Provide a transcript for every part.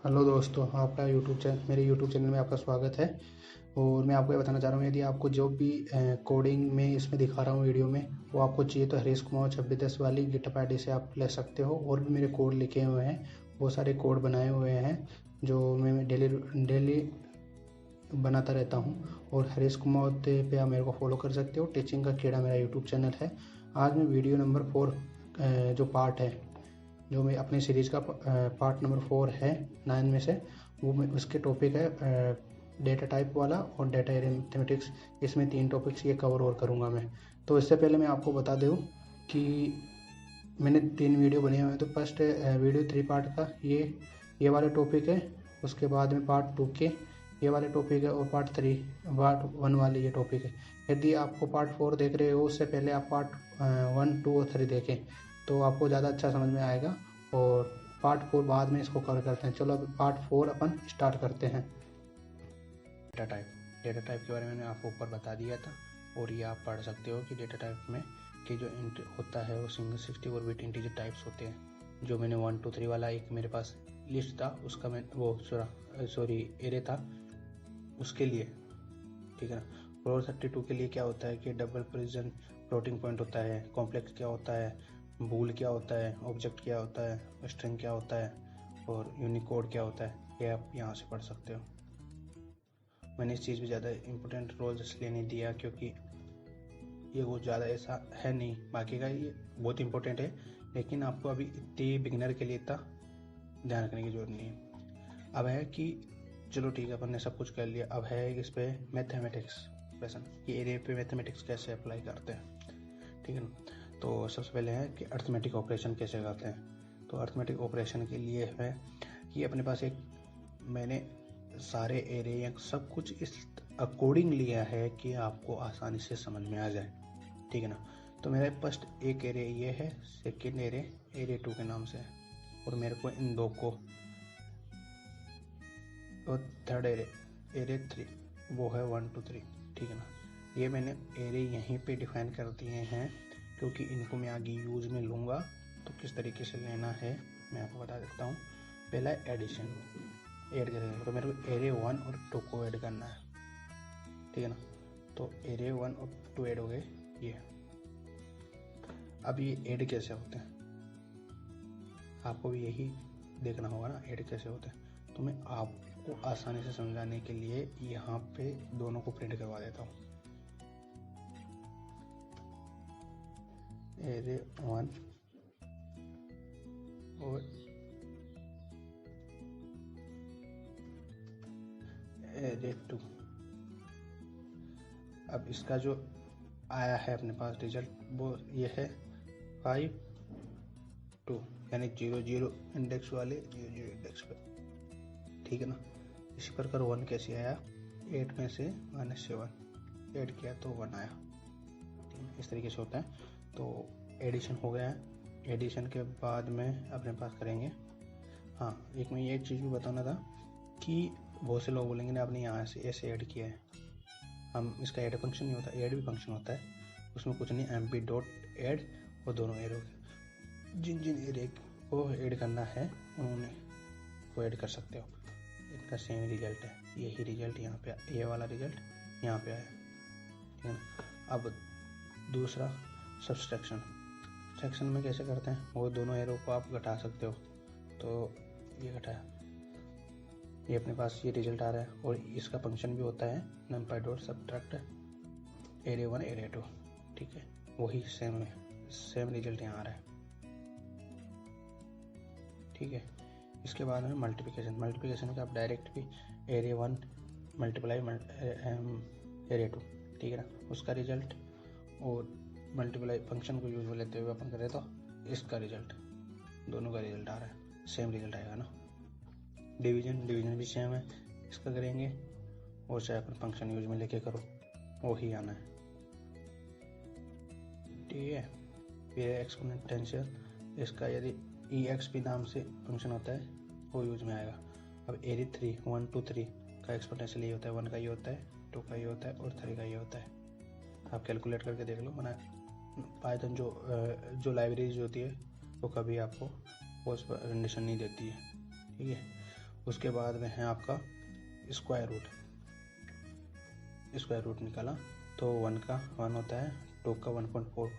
Hello दोस्तों, आपका मेरे यूट्यूब चैनल में आपका स्वागत है। और मैं आपको ये बताना चाह रहा हूँ, यदि आपको जो भी कोडिंग में इसमें दिखा रहा हूँ वीडियो में, वो आपको चाहिए तो हरीश कुमार 2610 वाली गिटहब आईडी से आप ले सकते हो। और भी मेरे कोड लिखे हुए हैं, बहुत सारे कोड बनाए हुए हैं जो मैं डेली डेली बनाता रहता हूँ। और हरीश कुमार पे आप मेरे को फॉलो कर सकते हो। टीचिंग का कीड़ा मेरा यूट्यूब चैनल है। आज मैं वीडियो नंबर 4 जो पार्ट है, जो मैं अपनी सीरीज़ का पार्ट नंबर 4 है 9 में से, वो मैं उसके टॉपिक है डेटा टाइप वाला और डेटा अरिथमेटिक्स। इसमें 3 टॉपिक्स ये कवर और करूँगा मैं। तो इससे पहले मैं आपको बता दूँ कि मैंने 3 वीडियो बने हुए हैं। तो फर्स्ट वीडियो 3 पार्ट का ये वाला टॉपिक है। उसके बाद में पार्ट 2 के ये वाले टॉपिक है, और पार्ट 1 वाले ये टॉपिक है। यदि आपको पार्ट 4 देख रहे हो, उससे पहले आप पार्ट 1, 2 और 3 देखें तो आपको ज़्यादा अच्छा समझ में आएगा। और पार्ट 4 बाद में इसको कवर करते हैं। चलो अब पार्ट 4 अपन स्टार्ट करते हैं। डेटा टाइप के बारे में मैंने आपको ऊपर बता दिया था, और ये आप पढ़ सकते हो कि डेटा टाइप में कि जो होता है वो सिंगल 64 बिट इंटीजर टाइप्स होते हैं। जो मैंने 1 2 3 वाला एक मेरे पास लिस्ट था, उसका मैं वो एरे था उसके लिए, ठीक है ना। फ्लोर 32 के लिए क्या होता है कि डबल प्रिजन फ्लोटिंग पॉइंट होता है, कॉम्प्लेक्स क्या होता है, बूल क्या होता है, ऑब्जेक्ट क्या होता है, स्ट्रिंग क्या होता है, और यूनिकोड क्या होता है, ये आप यहाँ से पढ़ सकते हो। मैंने इस चीज़ भी ज़्यादा इम्पोर्टेंट रोल इसलिए नहीं दिया क्योंकि ये वो ज़्यादा ऐसा है नहीं। बाकी का ये बहुत इम्पोर्टेंट है, लेकिन आपको अभी इतनी बिगिनर के लिए इतना ध्यान रखने की जरूरत नहीं है। अब है कि चलो ठीक है, अपन ने सब कुछ कर लिया। अब है इस पे मैथमेटिक्स लेसन, ये एरिया पे मैथमेटिक्स कैसे अप्लाई करते हैं, ठीक है ना। तो सबसे पहले है कि अर्थमेटिक ऑपरेशन कैसे करते हैं। तो अर्थमेटिक ऑपरेशन के लिए है कि अपने पास एक मैंने सारे एरिया सब कुछ इस अकॉर्डिंग लिया है कि आपको आसानी से समझ में आ जाए, ठीक है ना। तो मेरा फर्स्ट एक एरिया ये है, सेकेंड एरिया 2 के नाम से है, और मेरे को इन दो को, और थर्ड एरिया 3 वो है 1 2 3, ठीक है ना। ये मैंने एरिया यहीं पे डिफाइन कर दिए हैं क्योंकि इनको मैं आगे यूज में लूँगा। तो किस तरीके से लेना है मैं आपको बता देता हूँ। पहला है एडिशन, ऐड करेंगे तो मेरे को एरिया 1 और 2 को ऐड करना है, ठीक है ना। तो एरिया 1 और 2 ऐड हो गए ये। अब ये ऐड कैसे होते हैं आपको भी यही देखना होगा ना, ऐड कैसे होते हैं। तो मैं आपको आसानी से समझाने के लिए यहाँ पे दोनों को प्रिंट करवा देता हूँ। एरिया 1 और एरिया 2। अब इसका जो आया है अपने पास रिजल्ट वो ये है 5 2, यानी 0 0 इंडेक्स वाले 0 0 इंडेक्स पे, ठीक है ना। इसी प्रकार 1 कैसे आया, 8 में से -7 ऐड किया तो 1 आया। इस तरीके से होता है। तो एडिशन हो गया है। एडिशन के बाद में अपने पास करेंगे, हाँ एक मैं ये चीज़ भी बताना था कि बहुत से लोग बोलेंगे ना आपने यहाँ से ऐसे ऐड किया है। हम इसका ऐड फंक्शन नहीं होता, ऐड भी फंक्शन होता है, उसमें कुछ नहीं, mp.add और दोनों ऐड हो गए। जिन जिन एरे को ऐड करना है उन्होंने वो ऐड कर सकते हो। इनका सेम रिजल्ट है, यही रिजल्ट यहाँ पे, ये वाला रिजल्ट यहाँ पे आया, ठीक है ना। अब दूसरा सब्सट्रैक्शन। सब्सट्रैक्शन में कैसे करते हैं, वो दोनों एरो को आप घटा सकते हो। तो ये घटाया, ये अपने पास ये रिजल्ट आ रहा है, और इसका फंक्शन भी होता है numpy.subtract एरिया 1 एरिया 2, ठीक है। वही सेम रिजल्ट यहाँ आ रहा है, ठीक है। इसके बाद में मल्टीप्लिकेशन का आप डायरेक्ट भी एरिया 1 मल्टीप्लाई एरिया 2, ठीक है ना, उसका रिजल्ट, और मल्टीप्लाई फंक्शन को यूज में लेते हुए अपन करें तो इसका रिजल्ट, दोनों का रिजल्ट आ रहा है, सेम रिजल्ट आएगा ना। डिवीजन भी सेम है, इसका करेंगे और चाहे अपन फंक्शन यूज में लेके करो वही आना है, ठीक है। फिर एक्सपोनेंशियल, इसका यदि EXP नाम से फंक्शन होता है वो यूज में आएगा। अब एरिया 3 1 2 3 का एक्सपोनेंशियल ये होता है, 1 का ये होता है, 2 का ये होता है, और 3 का ये होता है। आप कैलकुलेट करके देख लो, मना पाइथन जो लाइब्रेरीज होती है वो कभी आपको उस पर कंडीशन नहीं देती है, ठीक है। उसके बाद में है आपका स्क्वायर रूट निकाला तो 1 का 1 होता है, 2 का 1.4,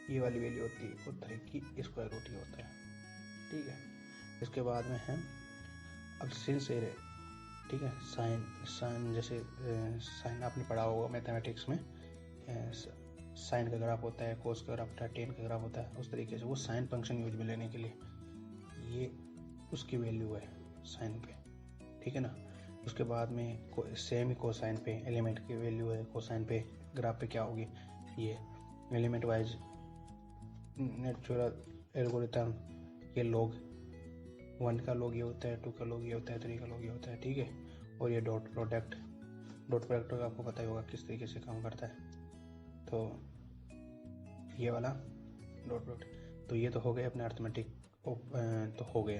ये वाली वैल्यू होती है, और 3 की स्क्वायर रूट ही होता है। ठीक है, इसके बाद में है अब सिंस एरे। ठीक है, साइन जैसे साइन आपने पढ़ा होगा मैथमेटिक्स में, साइन का ग्राफ होता है, कोस का ग्राफ होता है, टेन का ग्राफ होता है, उस तरीके से वो साइन फंक्शन यूज में लेने के लिए ये उसकी वैल्यू है साइन पे। ठीक है ना। उसके बाद में सेम ही कोसाइन पे एलिमेंट की वैल्यू है, कोसाइन पे ग्राफ पे क्या होगी, ये एलिमेंट वाइज नेचुरल एल्गोरिथम, ये लॉग 1 का लॉग ये होता है, 2 का लॉग ये होता है, 3 का लॉग ये होता है। ठीक है, और ये डॉट प्रोडक्ट का आपको पता ही होगा किस तरीके से काम करता है। तो ये वाला डॉट प्रोडक्ट, तो ये तो हो गए अपने अर्थमेटिक तो हो गए।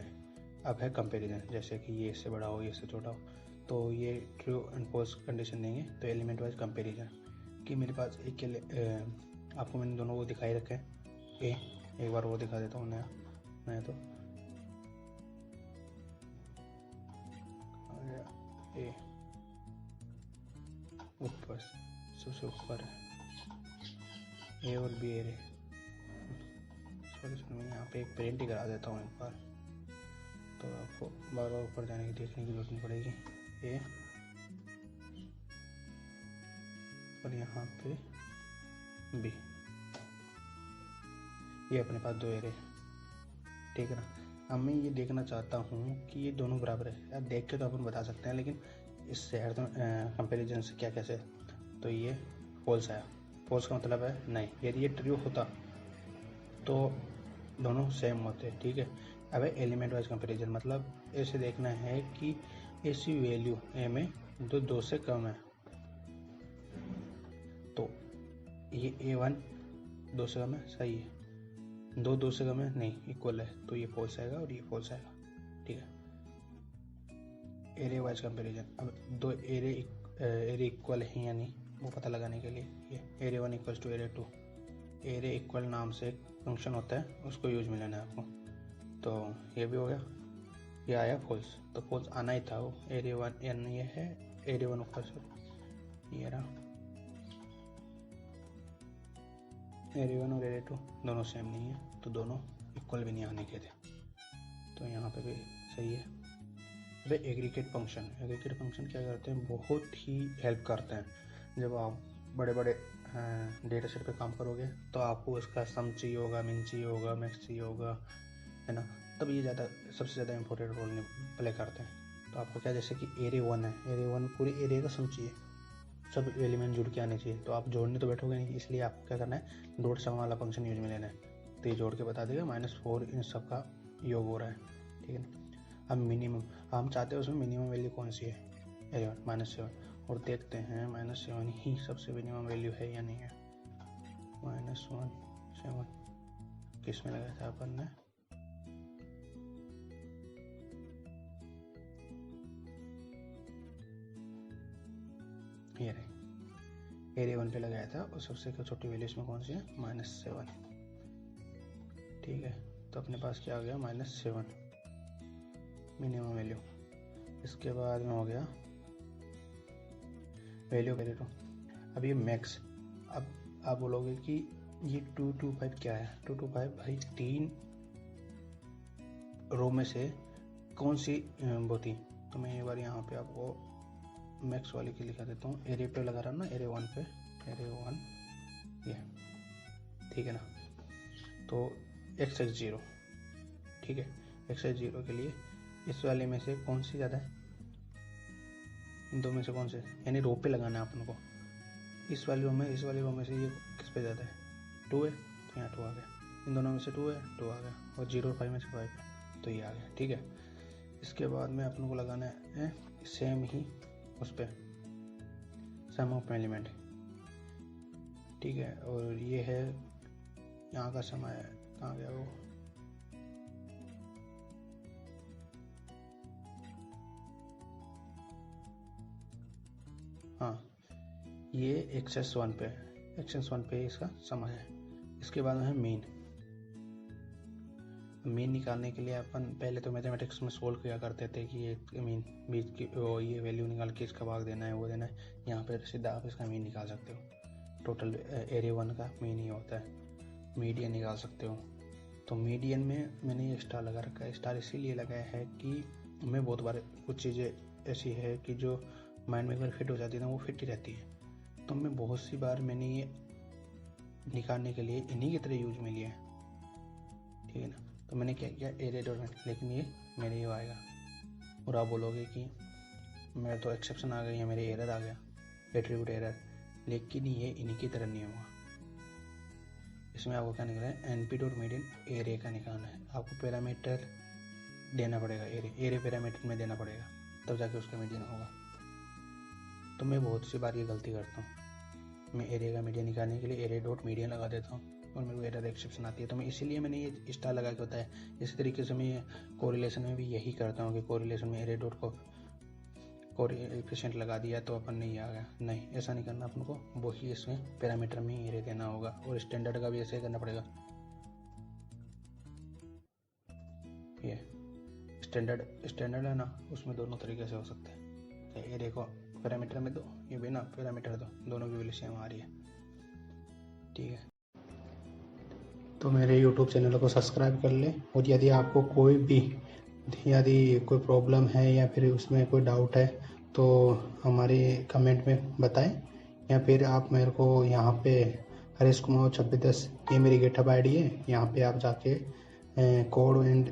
अब है कंपैरिजन, जैसे कि ये इससे बड़ा हो, ये इससे छोटा हो, तो ये ट्रू एंड फॉल्स कंडीशन देंगे। तो एलिमेंट वाइज कंपैरिजन कि मेरे पास आपको मैंने दोनों वो दिखाई रखे हैं। एक बार वो दिखा देता हूँ नया तो ए ऊपर सबसे ऊपर है ए और बी एरे। सॉरी मैं यहाँ पे एक प्रिंट ही करा देता हूँ एक बार, तो आपको बार बार ऊपर जाने की देखने की जरूरत नहीं पड़ेगी। ए और यहाँ पे बी, ये अपने पास 2 एरे। ठीक है ना। अब मैं ये देखना चाहता हूँ कि ये दोनों बराबर है। यार देख के तो अपन बता सकते हैं, लेकिन इससे कंपैरिजन से क्या कैसे, तो ये फॉल्स आया। फॉल्स का मतलब है नहीं, यदि ये ट्रू होता तो दोनों सेम होते। ठीक है, अब एलिमेंट वाइज कंपैरिजन मतलब ऐसे देखना है कि ऐसी वैल्यू ए में जो 2 से कम है, तो ये A1 2 से कम है, सही है। 2 से कम है, नहीं इक्वल है, तो ये फॉल्स आएगा और ये फॉल्स आएगा। ठीक है, एरे वाइज कंपैरिजन। अब 2 एरे इक्वल है या नहीं वो पता लगाने के लिए ये array 1 equals to array 2, array equal नाम से एक फंक्शन होता है, उसको यूज में लेना है आपको। तो ये भी हो गया, ये आया फॉल्स, तो फॉल्स आना ही था। वो एरे 1 एन ये है, एरे 1 ऊपर से ये रहा, एरे 1 और एरे 2 दोनों सेम नहीं है, तो दोनों इक्वल भी नहीं आने के थे, तो यहाँ पे भी सही है। वे एग्रीगेट फंक्शन क्या करते हैं, बहुत ही हेल्प करते हैं। जब आप बड़े बड़े डेटा सेट पे काम करोगे तो आपको इसका सम चाहिए होगा, मिन चाहिए होगा, मैक्स चाहिए होगा, है ना, तब ये सबसे ज़्यादा इंपॉर्टेंट रोल प्ले करते हैं। तो आपको क्या, जैसे कि एरे 1 है, एरे 1 पूरे एरे का सम चाहिए, सब एलिमेंट जुड़ के आने चाहिए, तो आप जोड़ने तो बैठोगे नहीं, इसलिए आपको क्या करना है, डॉट सम वाला फंक्शन यूज में लेना है। तो ये जोड़ के बता देगा -4 इन सब का योग हो रहा है। ठीक है ना। अब मिनिमम हम चाहते हैं उसमें मिनिमम वैल्यू कौन सी है, -7, और देखते हैं -7 ही सबसे मिनिमम वैल्यू है या नहीं है। -7 किस में लगाया था अपन ने, ये रहे, एरे 1 पे लगाया था, और सबसे छोटी वैल्यू इसमें कौन सी है, -7। ठीक है, तो अपने पास क्या आ गया, -7 मिनिमम वैल्यू। इसके बाद में हो गया वैल्यू एरे 2। अब ये मैक्स, अब आप बोलोगे कि ये 225 क्या है, 225 भाई 3 रो में से कौन सी वो थी, तो मैं एक बार यहाँ पे आपको मैक्स वाली की लिखा देता हूँ। एरे पे लगा रहा हूँ ना, एरे 1 पे, एरे 1 ये, ठीक है ना। तो x0, ठीक है, x0 के लिए इस वाले में से कौन सी ज़्यादा है, इन दो में से कौन से, यानी रो पे लगाना है अपन को। इस वाली रो में, इस वाली रो में से ये किस पे ज़्यादा है, 2 है, तो यहाँ 2 आ गया। इन दोनों में से 2 है, 2 आ गया, और 0 और 5 में से 5 है, तो ये आ गया। ठीक है, इसके बाद में अपन को लगाना है सेम ही उस पर सम ऑफ एलिमेंट। ठीक है, और ये है यहाँ का समय, कहाँ गया वो, हाँ, ये x1 पे इसका समय है। इसके बाद है मीन। मीन निकालने के लिए अपन पहले तो मैथमेटिक्स में सोल्व किया करते थे कि ये मीन बीच की ये वैल्यू निकाल के इसका भाग देना है, वो देना है। यहाँ पे सीधा आप इसका मीन निकाल सकते हो। टोटल एरे 1 का मीन ही होता है। मीडियन निकाल सकते हो। तो मीडियन में मैंने ये स्टार लगा रखा है। स्टार इसीलिए लगाया है कि मैं बहुत बार कुछ चीज़ें ऐसी है कि जो माइंड में अगर फिट हो जाती है ना, वो फिट ही रहती है। तो मैं बहुत सी बार मैंने ये निकालने के लिए इन्हीं की तरह यूज में लिया है, ठीक है ना। तो मैंने क्या किया, एरे डॉट, लेकिन ये मेरे ये आएगा और आप बोलोगे कि मेरे तो एक्सेप्शन आ गई है, मेरे एरर आ गया, एट्रीब्यूट एरर, लेकिन ये इन्हीं की तरह नहीं होगा। इसमें आपको क्या निकला है, एनपी डॉट मीडियन एरे का निकालना है। आपको पैरामीटर देना पड़ेगा, एरे पैरामीटर में देना पड़ेगा, तब जाके उसका मीडियन होगा। तो मैं बहुत सी बार ये गलती करता हूँ, मैं एरे का मीडियन निकालने के लिए एरे डॉट मीडियन लगा देता हूँ और मेरे को एरर एक्सेप्शन आती है। तो मैं इसीलिए मैंने ये स्टार लगा के होता है। इसी तरीके से मैं कोरिलेशन में भी यही करता हूँ कि कोरिलेशन में एरे डॉट को कोएफिशिएंट लगा दिया तो अपन नहीं आ गया, नहीं, ऐसा नहीं करना अपन को। वो ही इसमें पैरामीटर में ही एरे देना होगा और स्टैंडर्ड का भी ऐसे करना पड़ेगा। ये स्टैंडर्ड है ना, उसमें दोनों तरीके से हो सकते हैं। एरे को पैरामीटर में दो, ये बिना पैरामीटर दो, दोनों की वैल्यू सेम आ रही है, ठीक है। तो मेरे YouTube चैनल को सब्सक्राइब कर ले, और यदि आपको यदि कोई प्रॉब्लम है या फिर उसमें कोई डाउट है तो हमारे कमेंट में बताएं, या फिर आप मेरे को यहाँ पे हरीश कुमार 2610 ये मेरी गिटहब आईडी है। यहाँ पे आप जाके कोड एंड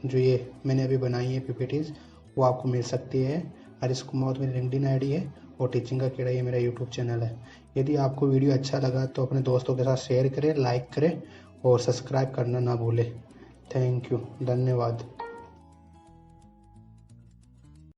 जो ये मैंने अभी बनाई है PPTs वो आपको मिल सकती है। हरीश कुमार मेरी लिंक्डइन आईडी है और टीचिंग का कीड़ा ये मेरा YouTube चैनल है। यदि आपको वीडियो अच्छा लगा तो अपने दोस्तों के साथ शेयर करें, लाइक करें और सब्सक्राइब करना ना भूलें। थैंक यू, धन्यवाद।